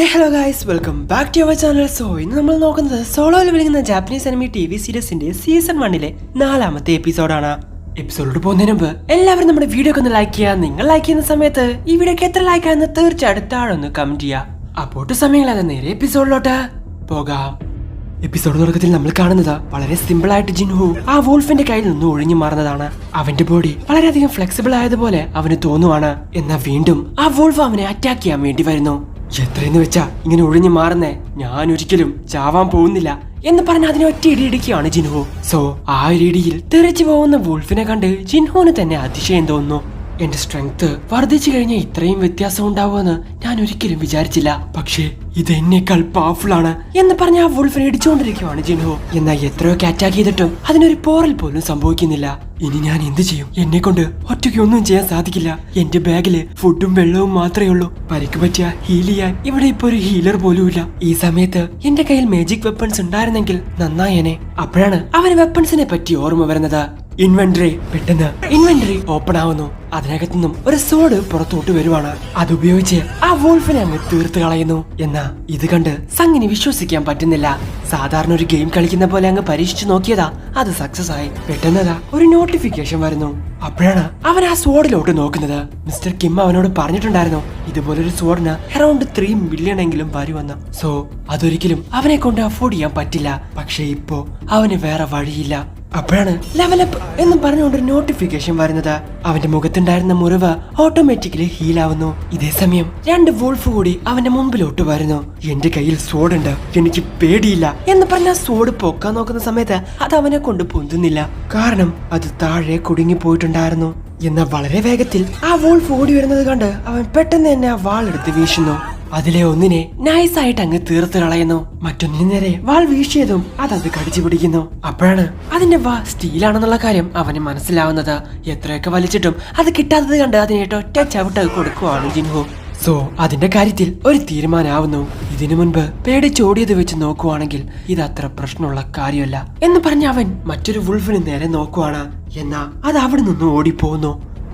Hello guys, welcome back to our channel. So ഇന്ന് നമ്മൾ നോക്കുന്നത് solo leveling Japanese anime TV സീരീസിന്റെ season 1 4ാമത്തെ എപ്പിസോഡാണ്. എപ്പിസോഡിലോട്ട് പോകുന്നതിന് മുമ്പ് എല്ലാവരും നമ്മുടെ വീഡിയോ ഒന്ന് ലൈക്ക് ചെയ്യുക. നിങ്ങൾ ലൈക്ക് ചെയ്യുന്ന സമയത്ത് ഈ വീഡിയോക്ക് എത്ര ലൈക്ക് ആണെന്ന് തീർച്ചയായിട്ടും താഴെ ഒന്ന് കമന്റ് ചെയ്യുക. അപ്പോട്ട് സമയങ്ങളാതെ നേരെ എപ്പിസോഡിലോട്ട് പോകാം. എപ്പിസോഡ് തുടക്കത്തിൽ നമ്മൾ കാണുന്നത് വളരെ സിമ്പിൾ ആയിട്ട് ജിൻഹു ആ വോൾഫിന്റെ കയ്യിൽ നിന്ന് ഒഴിഞ്ഞു മാറുന്നതാണ്. അവന്റെ ബോഡി വളരെയധികം ഫ്ലെക്സിബിൾ ആയതുപോലെ അവന് തോന്നുവാണ്. എന്നാൽ വീണ്ടും ആ വോൾഫ് അവനെ അറ്റാക്ക് ചെയ്യാൻ വേണ്ടി വരുന്നു. എത്രയെന്ന് വെച്ചാ ഇങ്ങനെ ഒഴിഞ്ഞു മാറുന്നേ, ഞാൻ ഒരിക്കലും ചാവാൻ പോകുന്നില്ല എന്ന് പറഞ്ഞ് അതിനെ ഒറ്റ ഇടി ഇടിക്കുകയാണ് ജിൻഹു. സോ ആ ഒരു ഇടിയിൽ തെറിച്ചു പോകുന്ന വോൾഫിനെ കണ്ട് ജിൻഹുവിന് തന്നെ അതിശയം തോന്നുന്നു. എന്റെ സ്ട്രെങ്ത് വർദ്ധിച്ചു കഴിഞ്ഞാൽ ഇത്രയും വ്യത്യാസം ഉണ്ടാവുമെന്ന് ഞാൻ ഒരിക്കലും വിചാരിച്ചില്ല. പക്ഷേ ഇത് എന്നേക്കാൾ പവർഫുൾ ആണ് എന്ന് പറഞ്ഞ ആ വോൾഫിനെ ഇടിച്ചുകൊണ്ടിരിക്കുകയാണ് ജിൻഹു. എന്നാൽ എത്രയൊക്കെ അറ്റാക്ക് ചെയ്തിട്ടും അതിനൊരു പോറൽ പോലും സംഭവിക്കുന്നില്ല. ഇനി ഞാൻ എന്ത് ചെയ്യും? എന്നെ കൊണ്ട് ഒറ്റയ്ക്ക് ഒന്നും ചെയ്യാൻ സാധിക്കില്ല. എന്റെ ബാഗില് ഫുഡും വെള്ളവും മാത്രമേ ഉള്ളൂ. പരിക്ക് പറ്റിയ ഹീൽ ചെയ്യാൻ ഇവിടെ ഇപ്പൊ ഒരു ഹീലർ പോലും ഇല്ല. ഈ സമയത്ത് എന്റെ കയ്യിൽ മാജിക് വെപ്പൺസ് ഉണ്ടായിരുന്നെങ്കിൽ നന്നായേനെ. അപ്പോഴാണ് അവന് വെപ്പൺസിനെ പറ്റി ഓർമ്മ വരുന്നത്. പെട്ടെന്ന് ഇൻവെന്ററി ഓപ്പൺ ആവുന്നു. അതിനകത്തു നിന്നും ഒരു സോഡ് പുറത്തോട്ട് വരുവാണ്. അതുപയോഗിച്ച് ആ വോൾഫിനെ അങ്ങ് തീർത്ത് കളയുന്നു. എന്നാ ഇത് കണ്ട് സംഗിന് വിശ്വസിക്കാൻ പറ്റുന്നില്ല. സാധാരണ ഒരു ഗെയിം കളിക്കുന്ന പോലെ അങ്ങ് പരീക്ഷിച്ചു നോക്കിയതാ, അത് സക്സസ് ആയി. പെട്ടെന്നതാ ഒരു നോട്ടിഫിക്കേഷൻ വരുന്നു. അപ്പോഴാണ് അവൻ ആ സോഡിലോട്ട് നോക്കുന്നത്. മിസ്റ്റർ കിം അവനോട് പറഞ്ഞിട്ടുണ്ടായിരുന്നു ഇതുപോലൊരു സോഡിന് അറൌണ്ട് 3 മില്യൺ എങ്കിലും വരുമെന്ന്. സോ അതൊരിക്കലും അവനെ കൊണ്ട് അഫോർഡ് ചെയ്യാൻ പറ്റില്ല. പക്ഷെ ഇപ്പോ അവന് വേറെ വഴിയില്ല. അപ്പോഴാണ് ലെവലപ്പ് എന്ന് പറഞ്ഞുകൊണ്ട് ഒരു നോട്ടിഫിക്കേഷൻ വരുന്നത്. അവന്റെ മുഖത്തുണ്ടായിരുന്ന മുറിവ് ഓട്ടോമാറ്റിക്കലി ഹീലാവുന്നു. ഇതേ സമയം 2 വോൾഫ് കൂടി അവന്റെ മുമ്പിലോട്ട് വരുന്നു. എന്റെ കയ്യിൽ സോഡ് ഉണ്ട്, എനിക്ക് പേടിയില്ല എന്ന് പറഞ്ഞ സോഡ് പൊക്കാൻ നോക്കുന്ന സമയത്ത് അത് അവനെ കൊണ്ട് പൊന്തുന്നില്ല. കാരണം അത് താഴെ കുടുങ്ങി പോയിട്ടുണ്ടായിരുന്നു. എന്നാൽ വളരെ വേഗത്തിൽ ആ വോൾഫ് ഓടി വരുന്നത് കണ്ട് അവൻ പെട്ടെന്ന് തന്നെ ആ വാളെടുത്ത് വീശുന്നു. അതിലെ ഒന്നിനെ നൈസായിട്ട് അങ്ങ് തീർത്ത് കളയുന്നു. മറ്റൊന്നിന് നേരെ വാൾ വീശിയതും അത് കടിച്ചു പിടിക്കുന്നു. അപ്പോഴാണ് അതിന്റെ വാ സ്റ്റീലാണെന്നുള്ള കാര്യം അവന് മനസ്സിലാവുന്നത്. എത്രയൊക്കെ വലിച്ചിട്ടും അത് കിട്ടാത്തത് കണ്ട് അതിനെ ഒറ്റ ചവിട്ട് കൊടുക്കുവാണ് ജിൻഹു. സോ അതിന്റെ കാര്യത്തിൽ ഒരു തീരുമാനമാവുന്നു. ഇതിനു മുൻപ് പേടിച്ചോടിയത് വെച്ച് നോക്കുവാണെങ്കിൽ ഇത് അത്ര പ്രശ്നമുള്ള കാര്യമല്ല എന്ന് പറഞ്ഞ അവൻ മറ്റൊരു വുൾഫിന് നേരെ നോക്കുവാണ്. എന്നാ അത് അവിടെ നിന്ന് ഓടിപ്പോകുന്നു.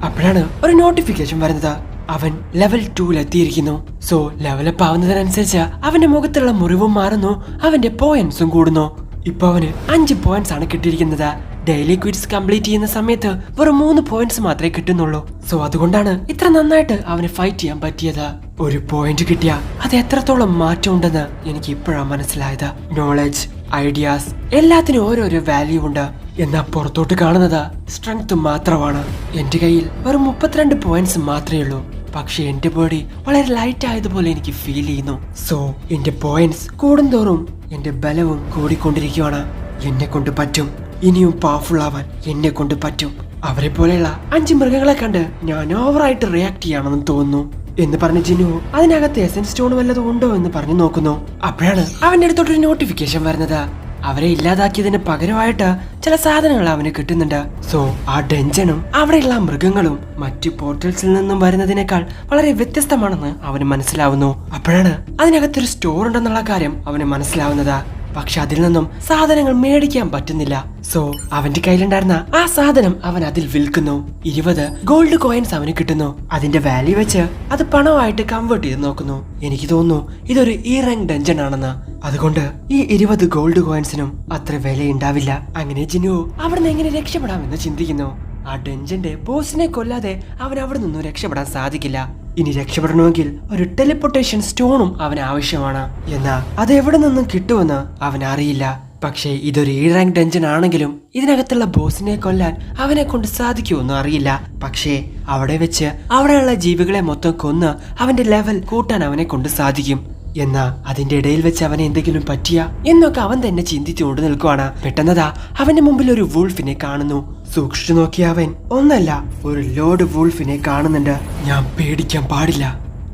അപ്പോഴാണ് ഒരു നോട്ടിഫിക്കേഷൻ വരുന്നത്. അവൻ ലെവൽ 2 എത്തിയിരിക്കുന്നു. സോ ലെവലപ്പ് ആവുന്നതിനനുസരിച്ച് അവന്റെ മുഖത്തുള്ള മുറിവും മാറുന്നു, അവന്റെ പോയിന്റ്സും കൂടുന്നു. ഇപ്പൊ അവന് 5 പോയിന്റ്സ് ആണ് കിട്ടിയിരിക്കുന്നത്. ഡെയിലി ക്വിറ്റ്സ് കംപ്ലീറ്റ് ചെയ്യുന്ന സമയത്ത് വെറും 3 പോയിന്റ്സ് മാത്രമേ കിട്ടുന്നുള്ളൂ. സോ അതുകൊണ്ടാണ് ഇത്ര നന്നായിട്ട് അവന് ഫൈറ്റ് ചെയ്യാൻ പറ്റിയത്. ഒരു പോയിന്റ് കിട്ടിയ അത് എത്രത്തോളം മാറ്റം ഉണ്ടെന്ന് എനിക്ക് ഇപ്പോഴാണ് മനസ്സിലായത്. നോളജ്, ഐഡിയാസ് എല്ലാത്തിനും ഓരോരോ വാല്യൂ ഉണ്ട്. എന്നാ പുറത്തോട്ട് കാണുന്നത് സ്ട്രെങ്ത് മാത്രമാണ്. എന്റെ കയ്യിൽ വെറും 32 പോയിന്റ്സ് മാത്രമേ ഉള്ളൂ. പക്ഷെ എന്റെ ബോഡി വളരെ ലൈറ്റ് ആയതുപോലെ എനിക്ക് ഫീൽ ചെയ്യുന്നു. സോ എന്റെ പോയിന്റ്സ് കൂടുന്തോറും എന്റെ ബലവും കൂടിക്കൊണ്ടിരിക്കുകയാണ്. എന്നെ കൊണ്ട് പറ്റും, ഇനിയും പവർഫുൾ ആവാൻ എന്നെ കൊണ്ട് പറ്റും. അവരെ പോലെയുള്ള 5 മൃഗങ്ങളെ കണ്ട് ഞാൻ ഓവറായിട്ട് റിയാക്ട് ചെയ്യാണെന്ന് തോന്നുന്നു എന്ന് പറഞ്ഞ ജിനു അതിനകത്ത് എസൻസ് സ്റ്റോൺ വല്ലതും ഉണ്ടോ എന്ന് പറഞ്ഞു നോക്കുന്നു. അപ്പോഴാണ് അവന്റെ അടുത്തോട്ടൊരു നോട്ടിഫിക്കേഷൻ വരുന്നത്. അവരെ ഇല്ലാതാക്കിയതിന് പകരമായിട്ട് ചില സാധനങ്ങൾ അവന് കിട്ടുന്നുണ്ട്. സോ ആ ഡെഞ്ചനും അവിടെയുള്ള മൃഗങ്ങളും മറ്റു പോർട്ടൽസിൽ നിന്നും വരുന്നതിനേക്കാൾ വളരെ വ്യത്യസ്തമാണെന്ന് അവന് മനസ്സിലാവുന്നു. അപ്പോഴാണ് അതിനകത്തൊരു സ്റ്റോർ ഉണ്ടെന്നുള്ള കാര്യം അവന് മനസ്സിലാവുന്നത്. പക്ഷെ അതിൽ നിന്നും സാധനങ്ങൾ മേടിക്കാൻ പറ്റുന്നില്ല. സോ അവന്റെ കയ്യിലുണ്ടായിരുന്ന ആ സാധനം അവൻ അതിൽ വിൽക്കുന്നു. 20 ഗോൾഡ് കോയിൻസ് അവന് കിട്ടുന്നു. അതിന്റെ വാല്യൂ വെച്ച് അത് പണമായിട്ട് കൺവേർട്ട് ചെയ്ത് നോക്കുന്നു. എനിക്ക് തോന്നുന്നു ഇതൊരു റാങ്ക് ഡഞ്ചൻ ആണെന്ന്. അതുകൊണ്ട് ഈ 20 ഗോൾഡ് കോയിൻസിനും അത്ര വിലയുണ്ടാവില്ല. അങ്ങനെ ജിനു അവിടുന്ന് എങ്ങനെ രക്ഷപ്പെടാമെന്ന് ചിന്തിക്കുന്നു. ആ ഡഞ്ചന്റെ ബോസിനെ കൊല്ലാതെ അവൻ അവിടെ നിന്നും രക്ഷപ്പെടാൻ സാധിക്കില്ല. ഇനി രക്ഷപ്പെടണമെങ്കിൽ ഒരു ടെലിപ്പോർട്ടേഷൻ സ്റ്റോണും അവന് ആവശ്യമാണ്. എന്നാൽ അത് എവിടെ നിന്നും കിട്ടുമെന്ന് അവൻ അറിയില്ല. പക്ഷേ ഇതൊരു റാങ്ക് ഡഞ്ചൻ ആണെങ്കിലും ഇതിനകത്തുള്ള ബോസിനെ കൊല്ലാൻ അവനെ കൊണ്ട് സാധിക്കുമെന്നും അറിയില്ല. പക്ഷേ അവിടെ വെച്ച് അവിടെയുള്ള ജീവികളെ മൊത്തം കൊന്ന് അവന്റെ ലെവൽ കൂട്ടാൻ അവനെ കൊണ്ട് സാധിക്കും. എന്നാ അതിന്റെ ഇടയിൽ വെച്ച് അവനെ എന്തെങ്കിലും പറ്റിയ എന്നൊക്കെ അവൻ തന്നെ ചിന്തിച്ചുകൊണ്ട് നിൽക്കുവാണ്. പെട്ടെന്നതാ അവന്റെ മുമ്പിൽ ഒരു വൂൾഫിനെ കാണുന്നു. സൂക്ഷിച്ചു നോക്കിയ അവൻ ഒന്നല്ല ഒരു ലോഡ് വൂൾഫിനെ കാണുന്നുണ്ട്. ഞാൻ പേടിക്കാൻ പാടില്ല,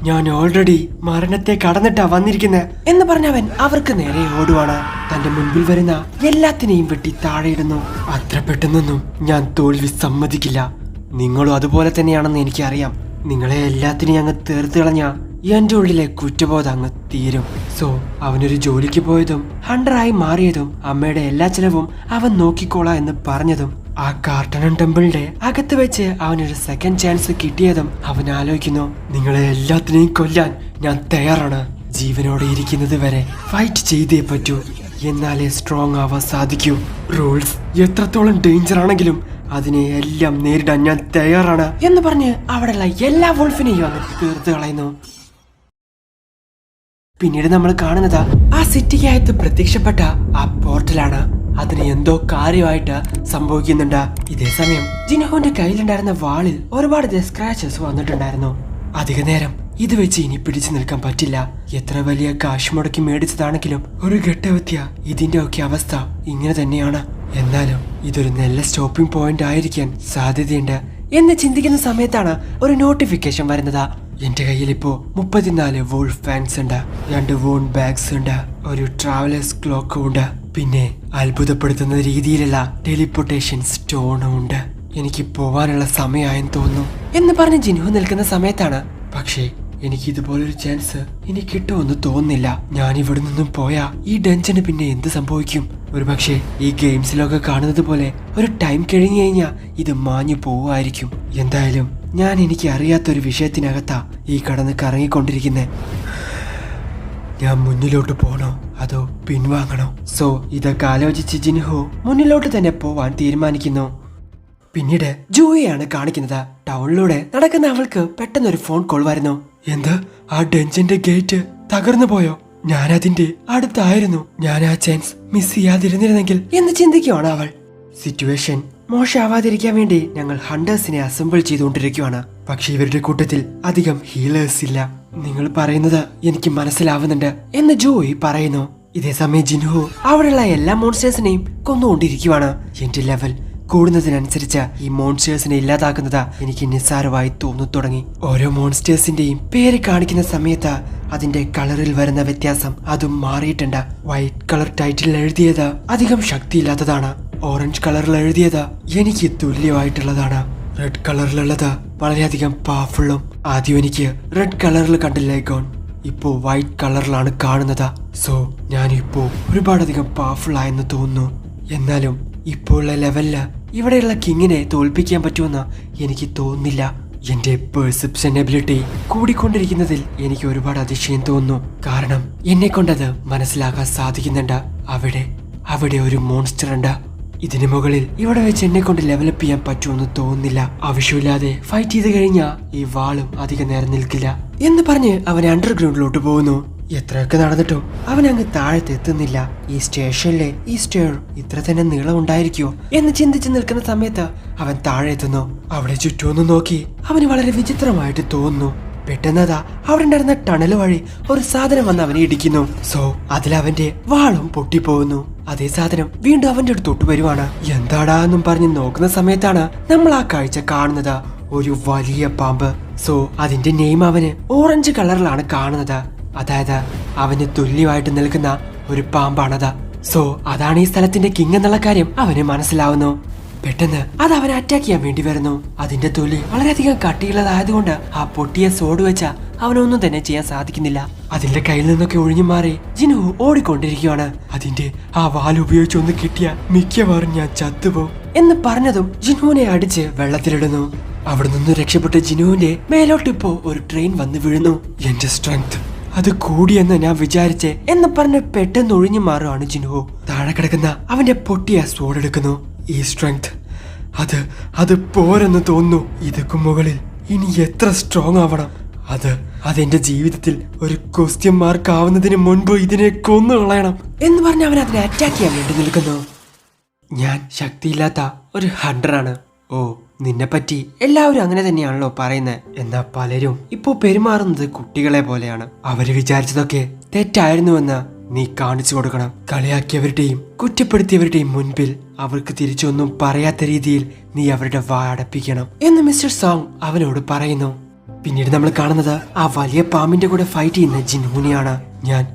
ഞാൻ ഓൾറെഡി മരണത്തെ കടന്നിട്ടാ വന്നിരിക്കുന്നത് എന്ന് പറഞ്ഞവൻ അവർക്ക് നേരെ ഓടുവാണ്. തന്റെ മുൻപിൽ വരുന്ന എല്ലാത്തിനെയും വെട്ടി താഴെയിടുന്നു. അത്ര പെട്ടെന്നൊന്നും ഞാൻ തോൽവി സമ്മതിക്കില്ല. നിങ്ങളും അതുപോലെ തന്നെയാണെന്ന് എനിക്കറിയാം. നിങ്ങളെ എല്ലാത്തിനെയും അങ്ങ് തീർത്ത് കളഞ്ഞ എന്റെ ഉള്ളിലെ കുറ്റബോധം അങ്ങ് തീരും. സോ അവനൊരു ജോലിക്ക് പോയതും ഹണ്ടറായി മാറിയതും അമ്മയുടെ എല്ലാ ചെലവും അവൻ നോക്കിക്കോളാം എന്ന് പറഞ്ഞതും ആ കാർട്ടൺ ടെമ്പിളിന്റെ അകത്ത് വെച്ച് അവനൊരു സെക്കൻഡ് ചാൻസ് കിട്ടിയതും അവൻ ആലോചിക്കുന്നു. നിങ്ങളെ എല്ലാത്തിനെയും കൊല്ലാൻ ഞാൻ തയ്യാറാണ്. ജീവനോടെ ഇരിക്കുന്നത് വരെ ഫൈറ്റ് ചെയ്തേ പറ്റൂ, എന്നാലേ സ്ട്രോങ് ആവാൻ സാധിക്കൂ. റൂൾസ് എത്രത്തോളം ഡേഞ്ചർ ആണെങ്കിലും അതിനെ എല്ലാം നേരിടാൻ ഞാൻ തയ്യാറാണ് എന്ന് പറഞ്ഞ് അവിടെയുള്ള എല്ലാ വോൾഫിനെയും അങ്ങ് തീർത്ത് കളയുന്നു. പിന്നീട് നമ്മൾ കാണുന്നത് ആ സിറ്റിക്കകത്ത് പ്രത്യക്ഷപ്പെട്ട ആ പോർട്ടലാണ്. അതിന് എന്തോ കാര്യമായിട്ട് സംഭവിക്കുന്നുണ്ട്. ഇതേ സമയം ജിൻഹോന്റെ കയ്യിലുണ്ടായിരുന്ന വാളിൽ ഒരുപാട് സ്ക്രാച്ചസ് വന്നിട്ടുണ്ടായിരുന്നു. അധിക നേരം ഇത് വെച്ച് ഇനി പിടിച്ചു നിൽക്കാൻ പറ്റില്ല. എത്ര വലിയ കാശ് മുടക്കി മേടിച്ചതാണെങ്കിലും ഒരു ഘട്ടമെത്തിയ ഇതിന്റെ ഒക്കെ അവസ്ഥ ഇങ്ങനെ തന്നെയാണ്. എന്നാലും ഇതൊരു നല്ല സ്റ്റോപ്പിംഗ് പോയിന്റ് ആയിരിക്കാൻ സാധ്യതയുണ്ട് എന്ന് ചിന്തിക്കുന്ന സമയത്താണ് ഒരു നോട്ടിഫിക്കേഷൻ വരുന്നത്. എന്റെ കയ്യിൽ ഇപ്പോ 34 വോൾഫ് ഫാൻസ് ഉണ്ട്, 2 വോൺ ബാഗ്സ് ഉണ്ട്, ഒരു ട്രാവലേഴ്സ് ക്ലോക്കും ഉണ്ട്, പിന്നെ അത്ഭുതപ്പെടുത്തുന്ന രീതിയിലുള്ള ടെലിപ്പോർട്ടേഷൻ സ്റ്റോണും ഉണ്ട്. എനിക്ക് പോവാനുള്ള സമയമായെന്ന് തോന്നുന്നു എന്ന് പറഞ്ഞ് ജിൻഹു നിൽക്കുന്ന സമയത്താണ്. പക്ഷേ എനിക്ക് ഇതുപോലൊരു ചാൻസ് ഇനി കിട്ടുമെന്ന് തോന്നുന്നില്ല. ഞാൻ ഇവിടെ നിന്നും പോയാ ഈ ഡഞ്ചന് പിന്നെ എന്ത് സംഭവിക്കും? ഒരു പക്ഷേ ഈ ഗെയിംസിലൊക്കെ കാണുന്നത് പോലെ ഒരു ടൈം കഴിഞ്ഞു കഴിഞ്ഞാ ഇത് മാഞ്ഞു പോവായിരിക്കും. എന്തായാലും ഞാൻ എനിക്ക് അറിയാത്തൊരു വിഷയത്തിനകത്താ ഈ കടന്ന് കറങ്ങിക്കൊണ്ടിരിക്കുന്നേ. ഞാൻ മുന്നിലോട്ട് പോണോ അതോ പിൻവാങ്ങണോ? സോ ഇതൊക്കെ ആലോചിച്ച് ജിൻഹു മുന്നിലോട്ട് തന്നെ പോവാൻ തീരുമാനിക്കുന്നു. പിന്നീട് ജൂയിയാണ് കാണിക്കുന്നത്. ടൗണിലൂടെ നടക്കുന്ന അവൾക്ക് പെട്ടെന്നൊരു ഫോൺ കോൾ വരുന്നു. എന്ത്, ആ ഡഞ്ചന്റെ ഗേറ്റ് തകർന്നു പോയോ? ഞാൻ അതിന്റെ അടുത്തായിരുന്നു. ഞാൻ ആ ചാൻസ് മിസ് ചെയ്യാതിരുന്നിരുന്നെങ്കിൽ എന്ന് ചിന്തിക്കുവാണ് അവൾ. സിറ്റുവേഷൻ മോശമാവാതിരിക്കാൻ വേണ്ടി ഞങ്ങൾ ഹണ്ടേഴ്സിനെ അസംബിൾ ചെയ്തുകൊണ്ടിരിക്കുകയാണ്. പക്ഷെ ഇവരുടെ കൂട്ടത്തിൽ അധികം ഹീലേഴ്സ് ഇല്ല. നിങ്ങൾ പറയുന്നത് എനിക്ക് മനസ്സിലാവുന്നുണ്ട് എന്ന് ജോയി പറയുന്നു. ഇതേ സമയം ജിൻഹു അവിടെയുള്ള എല്ലാ മോൺസ്റ്റേഴ്സിനെയും കൊന്നുകൊണ്ടിരിക്കുവാണ്. എന്റെ ലെവൽ കൂടുന്നതിനനുസരിച്ച് ഈ മോൺസ്റ്റേഴ്സിനെ ഇല്ലാതാക്കുന്നത് എനിക്ക് നിസ്സാരമായി തോന്നി തുടങ്ങി. ഓരോ മോൺസ്റ്റേഴ്സിന്റെയും പേര് കാണിക്കുന്ന സമയത്ത് അതിന്റെ കളറിൽ വരുന്ന വ്യത്യാസം അതും മാറിയിട്ടുണ്ട്. വൈറ്റ് കളർ ടൈറ്റിൽ എഴുതിയത് അധികം ശക്തിയില്ലാത്തതാണ്. ഓറഞ്ച് കളറിൽ എഴുതിയത് എനിക്ക് തുല്യമായിട്ടുള്ളതാണ്. റെഡ് കളറിലുള്ളത് വളരെയധികം പവർഫുള്ളും. ആദ്യം എനിക്ക് റെഡ് കളറിൽ കണ്ട ലെഗോൺ ഇപ്പോ വൈറ്റ് കളറിലാണ് കാണുന്നത്. സോ ഞാനിപ്പോ ഒരുപാടധികം പവർഫുൾ ആയെന്ന് തോന്നുന്നു. എന്നാലും ഇപ്പോൾ ഉള്ള ലെവലില് ഇവിടെയുള്ള കിങ്ങിനെ തോൽപ്പിക്കാൻ പറ്റുമെന്ന് എനിക്ക് തോന്നുന്നില്ല. എന്റെ പെർസെപ്ഷൻ എബിലിറ്റി കൂടിക്കൊണ്ടിരിക്കുന്നതിൽ എനിക്ക് ഒരുപാട് അതിശയം തോന്നുന്നു. കാരണം എന്നെ കൊണ്ടത് മനസ്സിലാക്കാൻ സാധിക്കുന്നുണ്ട്. അവിടെ ഒരു മോൺസ്റ്റർ ഉണ്ട്. ഇതിനു മുകളിൽ ഇവിടെ വെച്ച് എന്നെ കൊണ്ട് ലെവലപ്പ് ചെയ്യാൻ പറ്റുമെന്ന് തോന്നുന്നില്ല. ആവശ്യമില്ലാതെ ഫൈറ്റ് ചെയ്ത് കഴിഞ്ഞാൽ ഈ വാളും അധികം നേരം നിൽക്കില്ല എന്ന് പറഞ്ഞ് അവൻ അണ്ടർഗ്രൗണ്ടിലോട്ട് പോകുന്നു. എത്രയൊക്കെ നടന്നിട്ടോ അവൻ അങ്ങ് താഴത്ത് എത്തുന്നില്ല. ഈ സ്റ്റേഷനിലെ ഈ സ്റ്റെയർ ഇത്ര തന്നെ നീളം ഉണ്ടായിരിക്കുമോ എന്ന് ചിന്തിച്ച് നിൽക്കുന്ന സമയത്ത് അവൻ താഴെ എത്തുന്നു. അവിടെ ചുറ്റുമൊന്നും നോക്കി അവന് വളരെ വിചിത്രമായിട്ട് തോന്നുന്നു. പെട്ടെന്നതാ അവിടെ ഉണ്ടായിരുന്ന ടണൽ വഴി ഒരു സാധനം വന്ന് അവനെ ഇടിക്കുന്നു. സോ അതിലവന്റെ വാളും പൊട്ടിപ്പോകുന്നു. അതേ സാധനം വീണ്ടും അവന്റെ അടുത്തോട്ട് വരുവാണ്. എന്താടാന്നും പറഞ്ഞ് നോക്കുന്ന സമയത്താണ് നമ്മൾ ആ കാഴ്ച കാണുന്നത്. ഒരു വലിയ പാമ്പ്. സോ അതിന്റെ നെയിം അവന് ഓറഞ്ച് കളറിലാണ് കാണുന്നത്. അതായത് അവന് തുല്യമായിട്ട് നിൽക്കുന്ന ഒരു പാമ്പാണത്. സോ അതാണ് ഈ സ്ഥലത്തിന്റെ കിങ് എന്നുള്ള കാര്യം അവന് മനസ്സിലാവുന്നു. പെട്ടെന്ന് അത് അവനെ അറ്റാക്ക് ചെയ്യാൻ വേണ്ടി വരുന്നു. അതിന്റെ തൊലി വളരെയധികം കട്ടിയുള്ളതായതുകൊണ്ട് ആ പൊട്ടിയ സോഡ് വെച്ച അവനൊന്നും തന്നെ ചെയ്യാൻ സാധിക്കുന്നില്ല. അതിന്റെ കയ്യിൽ നിന്നൊക്കെ ഒഴിഞ്ഞു മാറി ജിൻഹു ഓടിക്കൊണ്ടിരിക്കുകയാണ്. അതിന്റെ ആ വാൽ ഉപയോഗിച്ച് ഒന്ന് കിട്ടിയ മിക്കവാറും ഞാൻ ചത്തുപോകും എന്ന് പറഞ്ഞതും ജിൻഹുവിനെ അടിച്ച് വെള്ളത്തിലിടുന്നു. അവിടെ നിന്ന് രക്ഷപ്പെട്ട ജിൻഹുവിന്റെ മേലോട്ടിപ്പോ ഒരു ട്രെയിൻ വന്ന് വീഴുന്നു. എന്റെ സ്ട്രെങ്ത് അത് കൂടിയെന്ന് ഞാൻ വിചാരിച്ചേ എന്ന് പറഞ്ഞ് പെട്ടെന്ന് ഒഴിഞ്ഞു മാറുകയാണ് ജിൻഹു. താഴെ കിടക്കുന്ന അവന്റെ പൊട്ടിയ സോഡ് എടുക്കുന്നു. ഈ സ്ട്രെങ്ത് അത് പോരെന്ന് തോന്നുന്നു. ഇതൊക്കെ മുകളിൽ ഇനി എത്ര സ്ട്രോങ് ആവണം? അതെന്റെ ജീവിതത്തിൽ ഒരു ക്വസ്റ്റ്യൻ മാർക്ക് ആവുന്നതിന് മുൻപ് ഇതിനെ കൊന്നു കളയണം എന്ന് പറഞ്ഞ് അവൻ അതിനെ അറ്റാക്ക് ചെയ്യാൻ വേണ്ടി നിൽക്കുന്നു. ഞാൻ ശക്തിയില്ലാത്ത ഒരു ഹണ്ടറാണ്. ഓ, നിന്നെ പറ്റി എല്ലാവരും അങ്ങനെ തന്നെയാണല്ലോ പറയുന്നത്. എന്നാ പലരും ഇപ്പോ പെരുമാറുന്നത് കുട്ടികളെ പോലെയാണ്. അവര് വിചാരിച്ചതൊക്കെ തെറ്റായിരുന്നുവെന്ന് നീ കാണിച്ചു കൊടുക്കണം. കളിയാക്കിയവരുടെയും കുറ്റപ്പെടുത്തിയവരുടെയും മുൻപിൽ അവർക്ക് തിരിച്ചൊന്നും പറയാത്ത രീതിയിൽ നീ അവരുടെ വാ അടപ്പിക്കണം എന്ന് മിസ്റ്റർ സോങ് അവനോട് പറയുന്നു. പിന്നീട് നമ്മൾ കാണുന്നത് ആ വലിയ പാമ്പിന്റെ കൂടെ ഫൈറ്റ് ചെയ്യുന്ന ജിൻഹുനെയാണ്.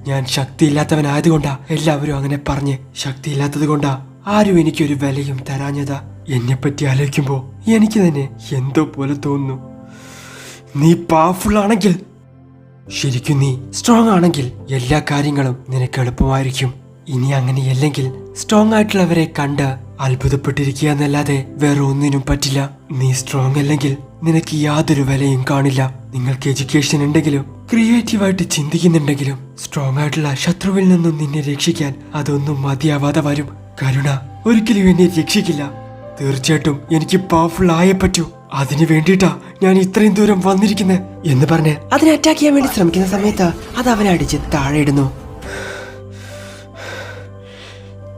ഞാൻ ശക്തിയില്ലാത്തവനായതുകൊണ്ടാ എല്ലാവരും അങ്ങനെ പറഞ്ഞ്. ശക്തിയില്ലാത്തത് കൊണ്ടാ ആരും എനിക്കൊരു വിലയും തരാഞ്ഞതാ. എന്നെ പറ്റി ആലോചിക്കുമ്പോ എനിക്ക് തന്നെ എന്തോ പോലെ തോന്നുന്നു. നീ പവർഫുൾ ആണെങ്കിൽ, ശരിക്കും നീ സ്ട്രോങ് ആണെങ്കിൽ എല്ലാ കാര്യങ്ങളും നിനക്ക് എളുപ്പമായിരിക്കും. ഇനി അങ്ങനെയല്ലെങ്കിൽ സ്ട്രോങ് ആയിട്ടുള്ളവരെ കണ്ട് അത്ഭുതപ്പെട്ടിരിക്കുക എന്നല്ലാതെ വേറെ ഒന്നിനും പറ്റില്ല. നീ സ്ട്രോങ് അല്ലെങ്കിൽ നിനക്ക് യാതൊരു വിലയും കാണില്ല. നിങ്ങൾക്ക് എഡ്യൂക്കേഷൻ ഉണ്ടെങ്കിലും ക്രിയേറ്റീവായിട്ട് ചിന്തിക്കുന്നുണ്ടെങ്കിലും സ്ട്രോങ് ആയിട്ടുള്ള ശത്രുവിൽ നിന്നും നിന്നെ രക്ഷിക്കാൻ അതൊന്നും മതിയാവാതെ വരും. കരുണ ഒരിക്കലും എന്നെ രക്ഷിക്കില്ല. തീർച്ചയായിട്ടും എനിക്ക് പവർഫുൾ ആയേ പറ്റൂ. അതിനു വേണ്ടിയിട്ടാ ഞാൻ ഇത്രയും ദൂരം വന്നിരിക്കുന്നത് എന്ന് പറഞ്ഞ് അതിനെ അറ്റാക്ക് ചെയ്യാൻ വേണ്ടി ശ്രമിക്കുന്ന സമയത്ത് അത് അവനെ അടിച്ച് താഴെ ഇടുന്നു.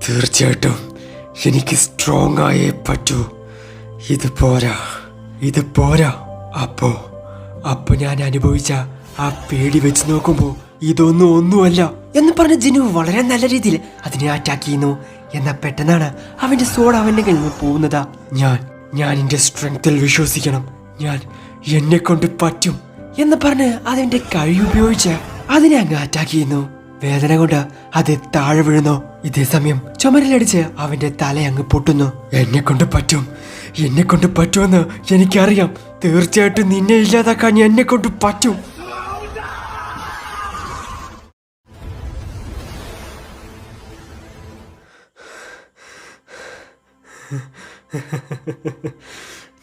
തീർച്ചയായിട്ടും എനിക്ക് സ്ട്രോങ് ആയേ പറ്റൂ. ഇത് പോരാ. അപ്പോ ഞാൻ അനുഭവിച്ച ആ പേടി വെച്ച് നോക്കുമ്പോ ഇതൊന്നും ഒന്നുമല്ല എന്ന് പറഞ്ഞ ജിനു വളരെ നല്ല രീതിയിൽ അതിനെ അറ്റാക്ക് ചെയ്യുന്നു. എന്നാൽ പെട്ടെന്നാണ് അവന്റെ സോഡ് അവന്റെ കയ്യിൽ നിന്ന് പോകുന്നതാ. ഞാൻ എന്റെ സ്ട്രെങ്ത്തിൽ വിശ്വസിക്കണം. എന്നെ കൊണ്ട് പറ്റും എന്ന് പറഞ്ഞ് അതിന്റെ കഴിവുപയോഗിച്ച് അതിനെ അങ്ങ് അറ്റാക്ക് ചെയ്യുന്നു. വേദന കൊണ്ട് അത് താഴെ വീഴുന്നു. ഇതേ സമയം ചുമരിലടിച്ച് അവന്റെ തല അങ്ങ് പൊട്ടുന്നു. എന്നെ കൊണ്ട് പറ്റുമെന്ന് എനിക്കറിയാം. തീർച്ചയായിട്ടും നിന്നെ ഇല്ലാതാക്കാൻ എന്നെ കൊണ്ട് പറ്റും.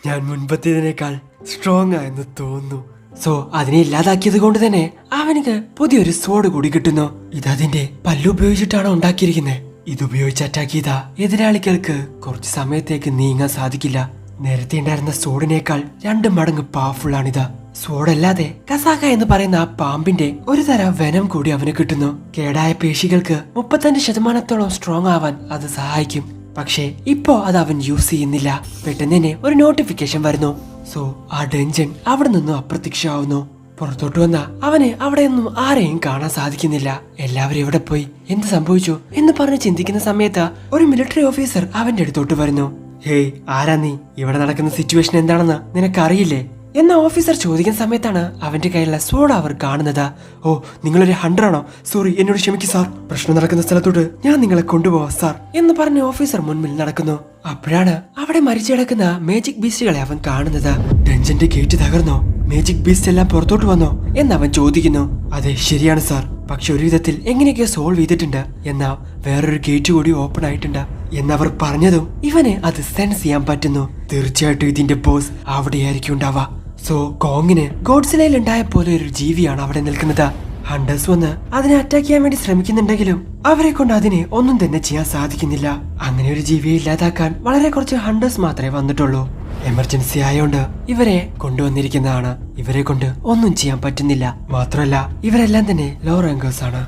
ഞാൻ മുൻപത്തേതിനേക്കാൾ സ്ട്രോങ് ആയെന്ന് തോന്നുന്നു. സോ അതിനെ ഇല്ലാതാക്കിയത് കൊണ്ട് തന്നെ അവനക്ക് പുതിയൊരു സോഡ് കൂടി കിട്ടുന്നു. ഇതതിന്റെ പല്ല് ഉപയോഗിച്ചിട്ടാണ് ഉണ്ടാക്കിയിരിക്കുന്നത്. ഇതുപയോഗിച്ച് അറ്റാക്ക് ചെയ്ത എതിരാളികൾക്ക് കുറച്ച് സമയത്തേക്ക് നീങ്ങാൻ സാധിക്കില്ല. നേരത്തെ ഉണ്ടായിരുന്ന സോഡിനേക്കാൾ 2 മടങ്ങ് പവർഫുൾ ആണിത്. സോഡല്ലാതെ കസാക എന്ന് പറയുന്ന ആ പാമ്പിന്റെ ഒരു തരം വെനം കൂടി അവന് കിട്ടുന്നു. കേടായ പേശികൾക്ക് 35% സ്ട്രോങ് ആവാൻ അത് സഹായിക്കും. പക്ഷേ ഇപ്പോ അത് അവൻ യൂസ് ചെയ്യുന്നില്ല. പെട്ടെന്ന് തന്നെ ഒരു നോട്ടിഫിക്കേഷൻ വരുന്നു. സോ ആ ഡെഞ്ചൻ അവിടെ നിന്നും അപ്രത്യക്ഷമാവുന്നു. പുറത്തോട്ട് വന്ന അവന് അവിടെയൊന്നും ആരെയും കാണാൻ സാധിക്കുന്നില്ല. എല്ലാവരും എവിടെ പോയി, എന്ത് സംഭവിച്ചു എന്ന് പറഞ്ഞ് ചിന്തിക്കുന്ന സമയത്ത് ഒരു മിലിറ്ററി ഓഫീസർ അവന്റെ അടുത്തോട്ട് വരുന്നു. ഹേയ്, ആരാ നീ? ഇവിടെ നടക്കുന്ന സിറ്റുവേഷൻ എന്താണെന്ന് നിനക്കറിയില്ലേ എന്ന ഓഫീസർ ചോദിക്കുന്ന സമയത്താണ് അവന്റെ കയ്യിലുള്ള സോഡ അവർ കാണുന്നത്. ഓ, നിങ്ങളൊരു ഹണ്ടറാണോ? സോറി, എന്നോട് ക്ഷമിക്കും സാർ. പ്രശ്നം നടക്കുന്ന സ്ഥലത്തോട്ട് ഞാൻ നിങ്ങളെ കൊണ്ടുപോവാം സാർ എന്ന് പറഞ്ഞ് ഓഫീസർ മുൻപിൽ നടക്കുന്നു. അപ്പോഴാണ് അവിടെ മരിച്ചു കിടക്കുന്ന മേജിക് ബീസ്റ്റുകളെ അവൻ കാണുന്നത്. ഡഞ്ചന്റെ ഗേറ്റ് തകർന്നോ? മേജിക് ബീസ്റ്റ് എല്ലാം പുറത്തോട്ട് വന്നോ എന്ന് അവൻ ചോദിക്കുന്നു. അതെ, ശരിയാണ് സാർ. പക്ഷെ ഒരു വിധത്തിൽ എങ്ങനെയൊക്കെയോ സോൾവ് ചെയ്തിട്ടുണ്ട്. എന്നാ വേറൊരു ഗേറ്റ് കൂടി ഓപ്പൺ ആയിട്ടുണ്ട് എന്നവർ പറഞ്ഞതും ഇവന് അത് സെൻസ് ചെയ്യാൻ പറ്റുന്നു. തീർച്ചയായിട്ടും ഇതിന്റെ ബോസ് അവിടെയായിരിക്കും ഉണ്ടാവാ. സോ കോങ്ങിന് ഗോഡ്സിലയിൽ ഉണ്ടായ പോലെ ഒരു ജീവിയാണ് അവിടെ നിൽക്കുന്നത്. ഹണ്ടേഴ്സ് വന്ന് അതിനെ അറ്റാക്ക് ചെയ്യാൻ വേണ്ടി ശ്രമിക്കുന്നുണ്ടെങ്കിലും അവരെ കൊണ്ട് അതിനെ ഒന്നും തന്നെ ചെയ്യാൻ സാധിക്കുന്നില്ല. അങ്ങനെ ഒരു ജീവിയെ ഇല്ലാതാക്കാൻ വളരെ കുറച്ച് ഹണ്ടേഴ്സ് മാത്രമേ വന്നിട്ടുള്ളൂ. എമർജൻസി ആയോണ്ട് ഇവരെ കൊണ്ടുവന്നിരിക്കുന്നതാണ്. ഇവരെ കൊണ്ട് ഒന്നും ചെയ്യാൻ പറ്റുന്നില്ല. മാത്രമല്ല ഇവരെല്ലാം തന്നെ ലോ റാങ്കേഴ്സ് ആണ്.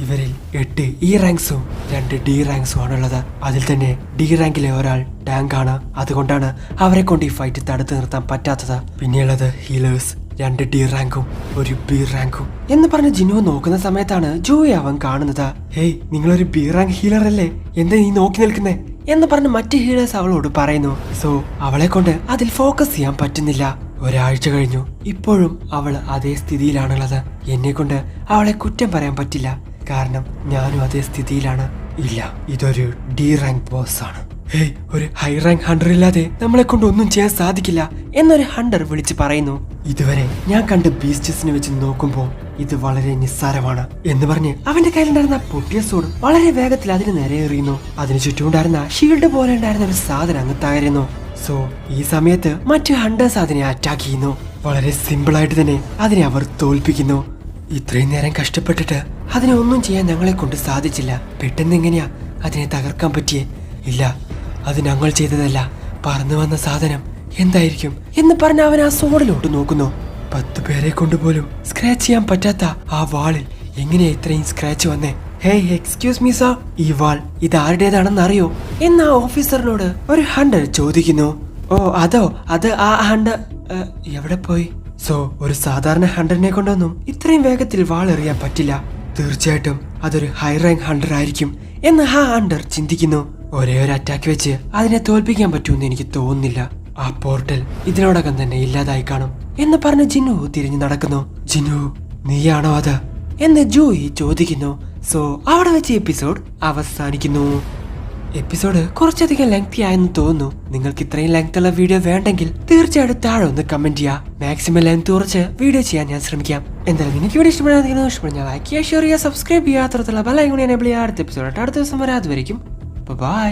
ഇവരിൽ 8 E റാങ്ക്സും 2 D റാങ്ക്സും ആണുള്ളത്. അതിൽ തന്നെ D റാങ്കിലെ ഒരാൾ ടാങ്ക് ആണ്. അതുകൊണ്ടാണ് അവരെ കൊണ്ട് ഈ ഫൈറ്റ് തടുത്തു നിർത്താൻ പറ്റാത്തത്. പിന്നെയുള്ളത് ഹീലേഴ്സ്, 2 D റാങ്കും 1 B റാങ്കും എന്ന് പറഞ്ഞ് ജിനു നോക്കുന്ന സമയത്താണ് ജോയി അവൻ കാണുന്നത്. ഹേയ്, നിങ്ങളൊരു B റാങ്ക് ഹീലർ അല്ലേ? എന്താ നീ നോക്കി നിൽക്കുന്നേ എന്ന് പറഞ്ഞ് മറ്റ് ഹീലേഴ്സ് അവളോട് പറയുന്നു. സോ അവളെ കൊണ്ട് അതിൽ ഫോക്കസ് ചെയ്യാൻ പറ്റുന്നില്ല. ഒരാഴ്ച കഴിഞ്ഞു. ഇപ്പോഴും അവൾ അതേ സ്ഥിതിയിലാണുള്ളത്. എന്നെ കൊണ്ട് അവളെ കുറ്റം പറയാൻ പറ്റില്ല. കാരണം ഞാനും അതേ സ്ഥിതിയിലാണ്. ഇല്ല, ഇതൊരു D റാങ്ക് ബോസ് ആണ്. ഹേയ്, ഒരു ഹൈ റാങ്ക് ഹണ്ടർ ഇല്ലാതെ നമ്മളെ കൊണ്ട് ഒന്നും ചെയ്യാൻ സാധിക്കില്ല എന്നൊരു ഹണ്ടർ വിളിച്ച് പറയുന്നു. ഇതുവരെ ഞാൻ കണ്ട ബീസ്റ്റസിനെ വെച്ച് നോക്കുമ്പോൾ ഇത് വളരെ നിസ്സാരമാണ് എന്ന് പറഞ്ഞ് അവന്റെ കയ്യിലുണ്ടായിരുന്ന പൊട്ടിയ സോഡ് വളരെ വേഗത്തിൽ അതിന് നേരെ എറിയുന്നു. അതിന് ചുറ്റുമുണ്ടായിരുന്ന ഷീൽഡ് പോലെ ഉണ്ടായിരുന്ന ഒരു സാധനം അങ്ങ് തകരുന്നു. സോ ഈ സമയത്ത് മറ്റു ഹണ്ടേഴ്സ് അതിനെ അറ്റാക്ക് ചെയ്യുന്നു. വളരെ സിമ്പിൾ ആയിട്ട് തന്നെ അതിനെ അവർ തോൽപ്പിക്കുന്നു. ഇത്രയും നേരം കഷ്ടപ്പെട്ടിട്ട് അതിനെ ഒന്നും ചെയ്യാൻ ഞങ്ങളെ കൊണ്ട് സാധിച്ചില്ല. പെട്ടെന്ന് എങ്ങനെയാ അതിനെ തകർക്കാൻ പറ്റിയേ? ഇല്ല, അത് ഞങ്ങൾ ചെയ്തതല്ല. പറന്നു വന്ന സാധനം എന്തായിരിക്കും എന്ന് പറഞ്ഞ് അവൻ ആ സോഡിലോട്ട് നോക്കുന്നു. 10 പേരെ കൊണ്ടുപോലും സ്ക്രാച്ച് ചെയ്യാൻ പറ്റാത്ത ആ വാളിൽ എങ്ങനെയാ ഇത്രയും സ്ക്രാച്ച് വന്നേ? ഹേയ്, എക്സ്ക്യൂസ് മീ സാർ, ഈ വാൾ ഇത് ആരുടേതാണെന്ന് അറിയോ എന്ന് ആ ഓഫീസറിനോട് ഒരു ഹണ്ടർ ചോദിക്കുന്നു. ഓ അതോ, അത് ആ ഹണ്ടർ എവിടെ പോയി? സോ ഒരു സാധാരണ ഹണ്ടറിനെ കൊണ്ടൊന്നും ഇത്രയും വേഗത്തിൽ വാൾ എറിയാൻ പറ്റില്ല. തീർച്ചയായിട്ടും അതൊരു ഹൈ റാങ്ക് ഹണ്ടർ ആയിരിക്കും എന്ന് ആ ഹണ്ടർ ചിന്തിക്കുന്നു. ഒരേ ഒരു അറ്റാക്ക് വെച്ച് അതിനെ തോൽപ്പിക്കാൻ പറ്റുമെന്ന് എനിക്ക് തോന്നുന്നില്ല. ആ പോർട്ടൽ ഇതിനോടകം തന്നെ ഇല്ലാതായി കാണും എന്ന് പറഞ്ഞ് ജിനു തിരിഞ്ഞു നടക്കുന്നു. ജിനു, നീയാണോ അത് എന്ന് ജോയി ചോദിക്കുന്നു. സോ അവിടെ വെച്ച് എപ്പിസോഡ് അവസാനിക്കുന്നു. എപ്പിസോഡ് കുറച്ചധികം ലെങ്തി ആയെന്ന് തോന്നുന്നു. നിങ്ങൾക്ക് ഇത്രയും ലെങ്ത് ഉള്ള വീഡിയോ വേണ്ടെങ്കിൽ തീർച്ചയായിട്ടും താഴെ ഒന്ന് കമന്റ് ചെയ്യാം. മാക്സിമം ലെങ്ത് കുറച്ച് വീഡിയോ ചെയ്യാൻ ഞാൻ ശ്രമിക്കാം. എന്തായാലും നിങ്ങൾക്ക് വീഡിയോ ഇഷ്ടപ്പെടാൻ ലൈക്ക് ചെയ്യുക, ഷെയർ ചെയ്യുക, സബ്സ്ക്രൈബ് ചെയ്യുക, അത്തരത്തിലുള്ള ബെൽ ഐക്കൺ എനേബിൾ ചെയ്യുക. അടുത്ത എപ്പിസോഡ് അടുത്ത ദിവസം വരെ. അതുവരെയും ബൈ.